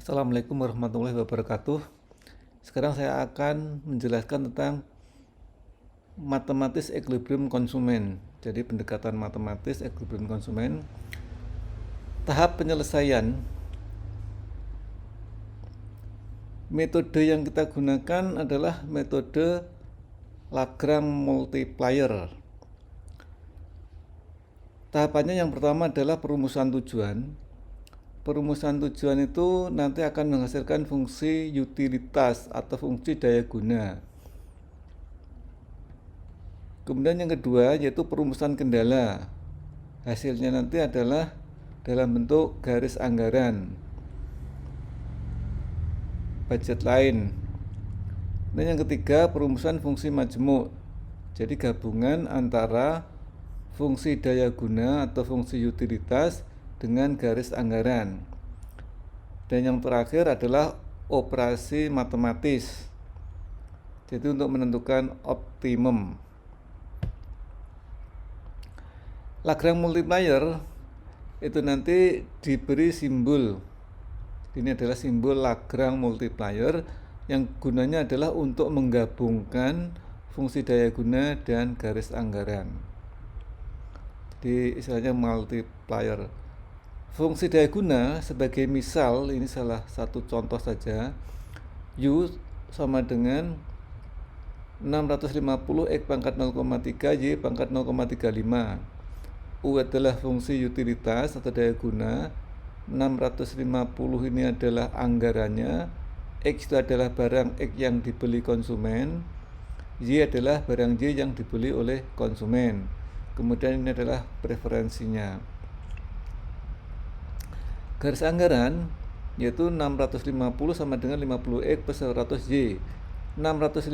Assalamualaikum warahmatullahi wabarakatuh. Sekarang saya akan menjelaskan tentang matematis equilibrium konsumen. Jadi pendekatan matematis equilibrium konsumen. Tahap penyelesaian. Metode yang kita gunakan adalah metode Lagrange multiplier. Tahapannya yang pertama adalah perumusan tujuan. Perumusan tujuan itu nanti akan menghasilkan fungsi utilitas atau fungsi daya guna. Kemudian yang kedua yaitu perumusan kendala. Hasilnya nanti adalah dalam bentuk garis anggaran, budget line. Dan yang ketiga perumusan fungsi majmuk. Jadi gabungan antara fungsi daya guna atau fungsi utilitas dengan garis anggaran. Dan yang terakhir adalah operasi matematis. Jadi untuk menentukan optimum. Lagrange multiplier itu nanti diberi simbol. Ini adalah simbol Lagrange multiplier yang gunanya adalah untuk menggabungkan fungsi daya guna dan garis anggaran. Jadi istilahnya multiplier. Fungsi daya guna sebagai misal, ini salah satu contoh saja. U sama dengan 650 X pangkat 0,3 Y pangkat 0,35. U adalah fungsi utilitas atau daya guna. 650 ini adalah anggarannya. X itu adalah barang X yang dibeli konsumen. Y adalah barang Y yang dibeli oleh konsumen. Kemudian ini adalah preferensinya. Garis anggaran yaitu 650 sama dengan 50X plus 100Y. 650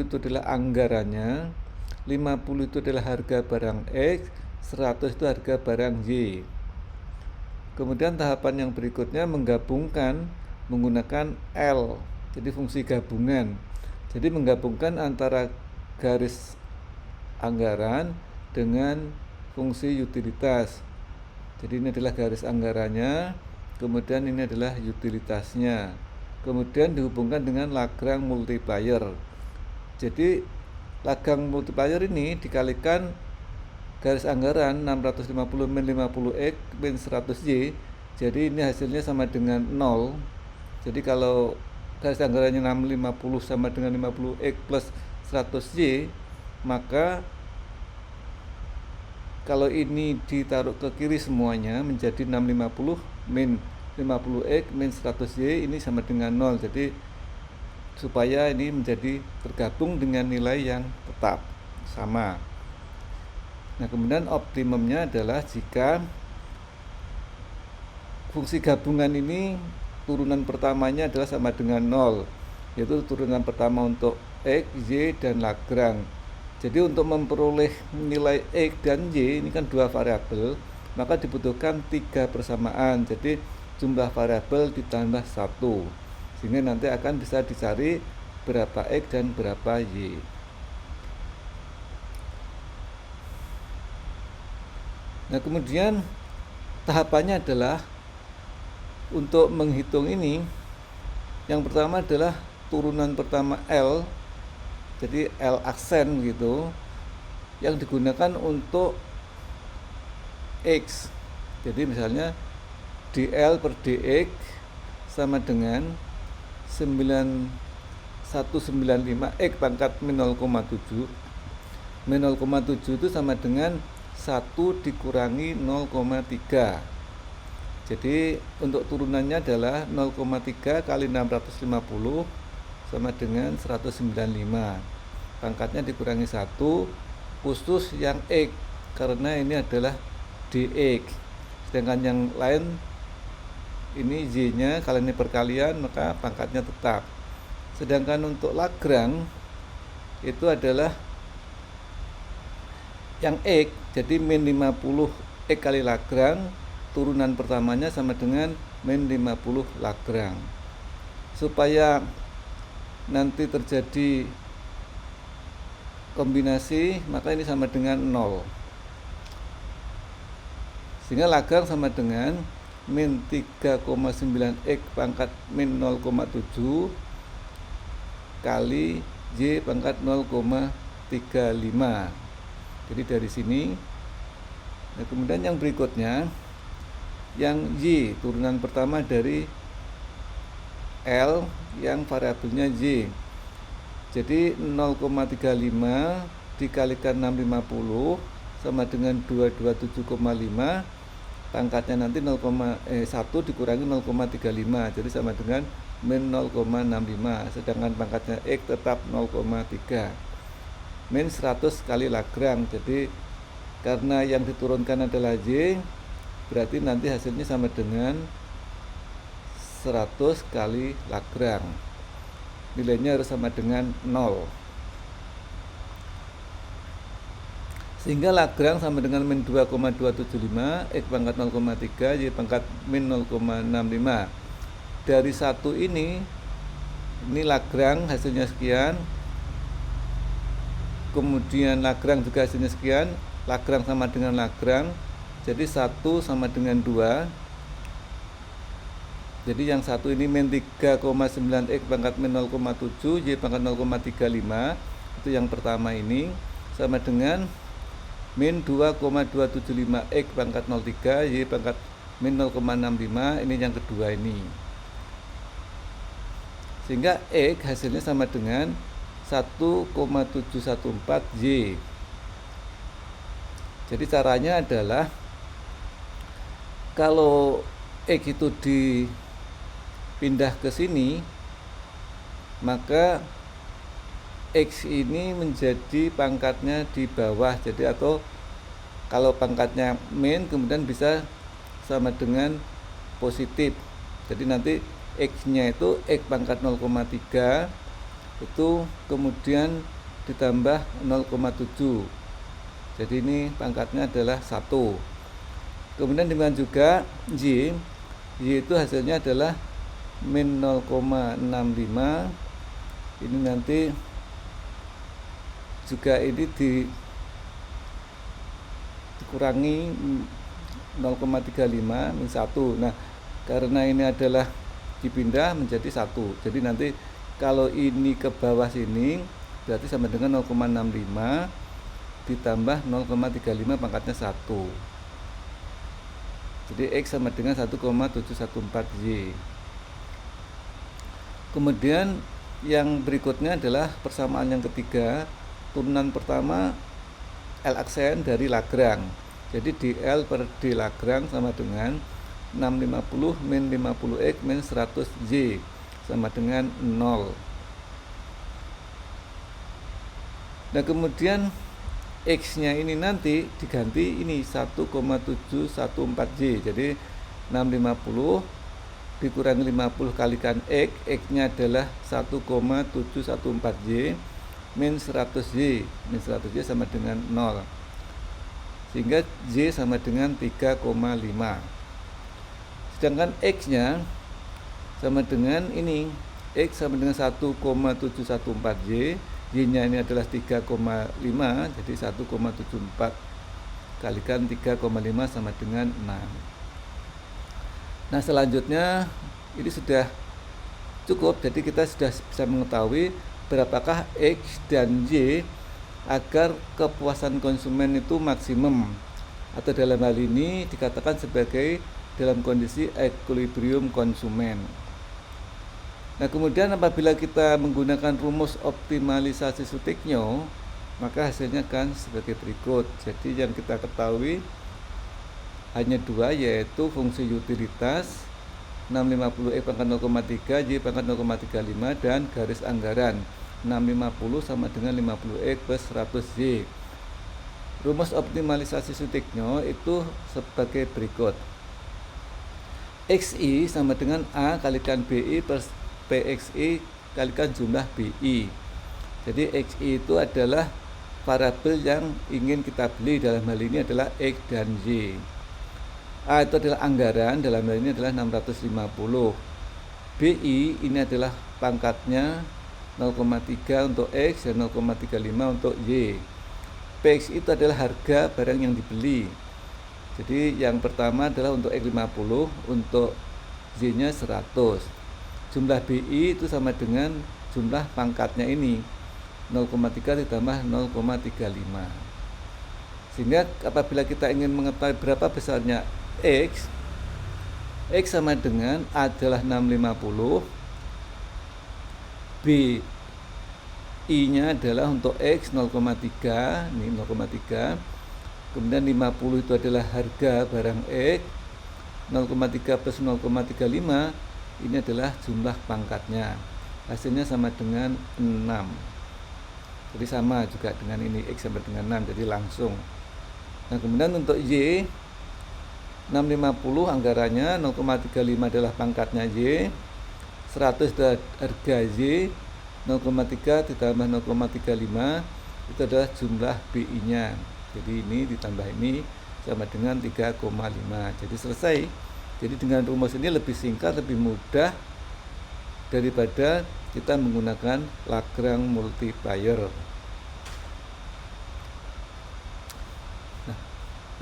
itu adalah anggarannya, 50 itu adalah harga barang X, 100 itu harga barang Y. Kemudian tahapan yang berikutnya menggabungkan menggunakan L, jadi fungsi gabungan. Jadi menggabungkan antara garis anggaran dengan fungsi utilitas. Jadi ini adalah garis anggarannya, kemudian ini adalah utilitasnya. Kemudian dihubungkan dengan Lagrange multiplier. Jadi Lagrange multiplier ini dikalikan garis anggaran 650 min 50X min 100Y. Jadi ini hasilnya sama dengan 0. Jadi kalau garis anggarannya 650 sama dengan 50X plus 100Y, maka kalau ini ditaruh ke kiri semuanya menjadi 650 min 50X min 100Y ini sama dengan 0. Jadi supaya ini menjadi tergabung dengan nilai yang tetap sama. Nah, kemudian optimumnya adalah jika fungsi gabungan ini turunan pertamanya adalah sama dengan 0, yaitu turunan pertama untuk X, Y, dan Lagrange. Jadi untuk memperoleh nilai X dan Y, ini kan dua variabel, maka dibutuhkan 3 persamaan. Jadi jumlah variabel ditambah 1, sehingga nanti akan bisa dicari berapa X dan berapa Y. Nah, kemudian tahapannya adalah untuk menghitung ini, yang pertama adalah turunan pertama L, jadi L aksen gitu, yang digunakan untuk X. Jadi misalnya dl per dx sama dengan 9195 X pangkat min 0,7. Min 0,7 itu sama dengan 1 dikurangi 0,3. Jadi untuk turunannya adalah 0,3 kali 650 sama dengan 195. Pangkatnya dikurangi 1, khusus yang X karena ini adalah dx. Sedangkan yang lain ini Y-nya, kalau ini perkalian maka pangkatnya tetap. Sedangkan untuk Lagrange itu adalah yang X, jadi min 50 X kali Lagrange, turunan pertamanya sama dengan min 50 Lagrange. Supaya nanti terjadi kombinasi, maka ini sama dengan 0. Sehingga Lagrange sama dengan min 3,9 X pangkat min 0,7 kali Y pangkat 0,35. Jadi dari sini. Nah, kemudian yang berikutnya, yang Y turunan pertama dari L yang variabelnya Y. Jadi 0,35 dikalikan 650 sama dengan 227,5, pangkatnya nanti 1 dikurangi 0,35, jadi sama dengan min 0,65, sedangkan pangkatnya X tetap 0,3. Min 100 kali Lagrange, jadi karena yang diturunkan adalah Y, berarti nanti hasilnya sama dengan 100 kali Lagrange. Nilainya harus sama dengan 0. Sehingga Lagrange sama dengan min 2,275 X pangkat 0,3 Y pangkat min 0,65. Dari satu ini Lagrange hasilnya sekian, kemudian Lagrange juga hasilnya sekian, Lagrange sama dengan Lagrange, jadi 1 sama dengan 2. Jadi yang satu ini min 3,9 X pangkat min 0,7 Y pangkat 0,35, itu yang pertama ini, sama dengan min 2,275 X pangkat 03 Y pangkat min 0,65, ini yang kedua ini. Sehingga X hasilnya sama dengan 1,714 Y. Jadi caranya adalah kalau X itu dipindah ke sini, maka X ini menjadi pangkatnya di bawah. Jadi atau kalau pangkatnya min kemudian bisa sama dengan positif. Jadi nanti X-nya itu X pangkat 0,3 itu kemudian ditambah 0,7. Jadi ini pangkatnya adalah 1. Kemudian demikian juga Y itu hasilnya adalah min 0,65. Ini nanti juga ini dikurangi 0,35 min 1. Nah, karena ini adalah dipindah menjadi 1. Jadi nanti kalau ini ke bawah sini berarti sama dengan 0,65 ditambah 0,35 pangkatnya 1. Jadi X sama dengan 1,714 Y. Kemudian yang berikutnya adalah persamaan yang ketiga, turunan pertama L aksen dari Lagrange. Jadi dL per D Lagrange sama dengan 650 min 50X min 100 Y sama dengan 0. Nah, kemudian X-nya ini nanti diganti ini 1,714Y. Jadi 650 dikurangi 50 kalikan X, X-nya adalah 1,714Y min 100Y. Min 100Y sama dengan 0. Sehingga Y sama dengan 3,5. Sedangkan X-nya sama dengan ini, X sama dengan 1,714Y, Y-nya ini adalah 3,5, jadi 1,74 kalikan 3,5 sama dengan 6. Nah, selanjutnya ini sudah cukup, jadi kita sudah bisa mengetahui berapakah X dan Y agar kepuasan konsumen itu maksimum, atau dalam hal ini dikatakan sebagai dalam kondisi equilibrium konsumen. Nah, kemudian apabila kita menggunakan rumus optimalisasi Suttigno, maka hasilnya akan sebagai berikut. Jadi yang kita ketahui hanya dua, yaitu fungsi utilitas 650 X pangkat 0,3 Y pangkat 0,35 dan garis anggaran 650 sama dengan 50X plus 100Y. Rumus optimalisasi Suttigno itu sebagai berikut. XI sama dengan A kalikan BI plus PXI kalikan jumlah BI. Jadi XI itu adalah variabel yang ingin kita beli, dalam hal ini adalah X dan Y. A itu adalah anggaran, dalam hal ini adalah 650. BI ini adalah pangkatnya 0,3 untuk X dan 0,35 untuk Y. PXI itu adalah harga barang yang dibeli. Jadi yang pertama adalah untuk X50, untuk Z-nya 100. Jumlah BI itu sama dengan jumlah pangkatnya ini, 0,3 ditambah 0,35. Sehingga apabila kita ingin mengetahui berapa besarnya X sama dengan A adalah 650, BI-nya adalah untuk X 0,3, ini 0,3. Kemudian 50 itu adalah harga barang X, 0,3 plus 0,35 ini adalah jumlah pangkatnya. Hasilnya sama dengan 6. Jadi sama juga dengan ini, X sama dengan 6, jadi langsung. Nah, kemudian untuk Y 650 anggarannya, 0,35 adalah pangkatnya Y, 100 adalah harga Y, 0,3 ditambah 0,35 itu adalah jumlah BI-nya. Jadi ini ditambah ini sama dengan 3,5. Jadi selesai. Jadi dengan rumus ini lebih singkat, lebih mudah daripada kita menggunakan Lagrange multiplier. Nah,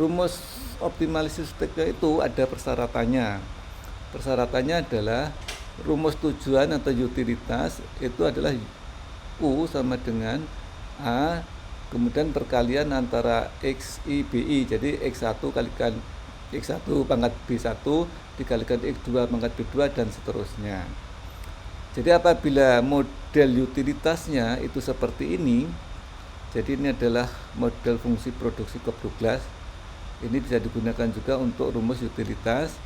rumus optimalisasi teknik itu ada persyaratannya. Persyaratannya adalah rumus tujuan atau utilitas itu adalah U sama dengan A, kemudian perkalian antara XI BI. Jadi X1 kalikan X1 pangkat B1 dikalikan X2 pangkat B2 dan seterusnya. Jadi apabila model utilitasnya itu seperti ini, jadi ini adalah model fungsi produksi Cobb-Douglas. Ini bisa digunakan juga untuk rumus utilitas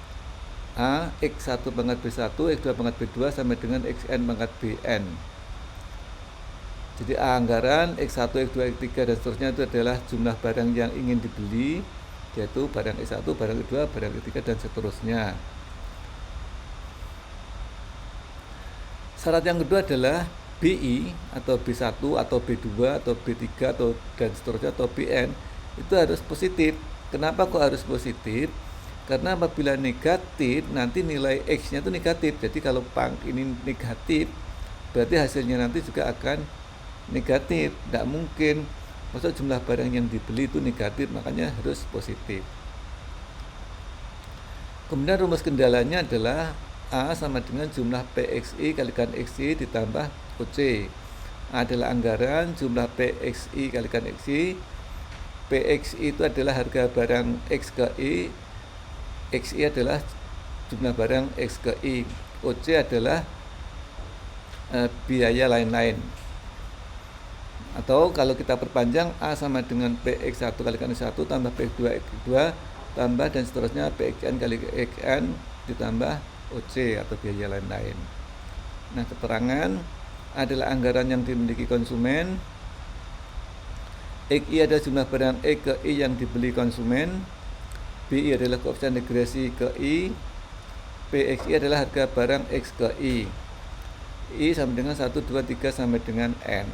A X1 pangkat B1 X2 pangkat B2 sama dengan Xn pangkat Bn. Jadi anggaran X1, X2, X3 dan seterusnya itu adalah jumlah barang yang ingin dibeli, yaitu barang X1, barang X2, barang X3 dan seterusnya. Syarat yang kedua adalah BI atau B1 atau B2 atau B3 atau dan seterusnya atau Bn itu harus positif. Kenapa kok harus positif? Karena apabila negatif nanti nilai X-nya itu negatif. Jadi kalau pang ini negatif berarti hasilnya nanti juga akan negatif. Tidak mungkin maksud jumlah barang yang dibeli itu negatif, makanya harus positif. Kemudian rumus kendalanya adalah A sama dengan jumlah PXI kalikan XI ditambah OC. A adalah anggaran, jumlah PXI kalikan XI. PXI itu adalah harga barang X ke I, XI adalah jumlah barang X ke I, OC adalah biaya lain-lain. Atau kalau kita perpanjang, A sama dengan PX1 kalikan X1 tambah PX2 X2 tambah dan seterusnya PXN kali XN ditambah OC atau biaya lain-lain. Nah, keterangan adalah anggaran yang dimiliki konsumen. XI adalah jumlah barang X ke I yang dibeli konsumen. BI adalah koefisien regresi ke I. PXI adalah harga barang X ke I. I sama dengan 1, 2, 3 sampai dengan N.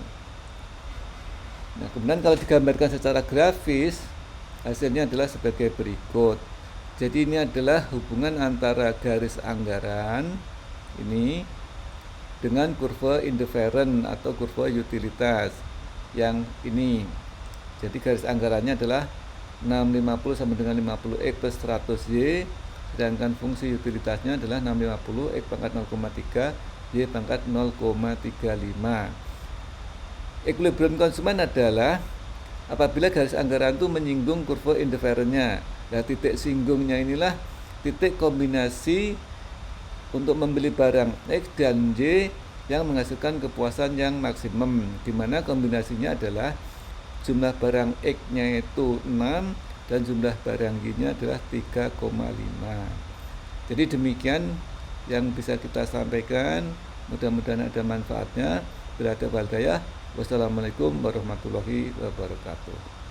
Nah, kemudian kalau digambarkan secara grafis, hasilnya adalah sebagai berikut. Jadi ini adalah hubungan antara garis anggaran ini dengan kurva indifferent atau kurva utilitas yang ini. Jadi garis anggarannya adalah 650 sama dengan 50X plus 100Y, sedangkan fungsi utilitasnya adalah 650 X pangkat 0,3 Y pangkat 0,35. Equilibrium konsumen adalah apabila garis anggaran itu menyinggung kurva indifferentnya. Nah, titik singgungnya inilah titik kombinasi untuk membeli barang X dan Y yang menghasilkan kepuasan yang maksimum, di mana kombinasinya adalah jumlah barang X-nya itu 6 dan jumlah barang Y-nya adalah 3,5. Jadi demikian yang bisa kita sampaikan, mudah-mudahan ada manfaatnya. Bila ada wal hidayah, wassalamualaikum warahmatullahi wabarakatuh.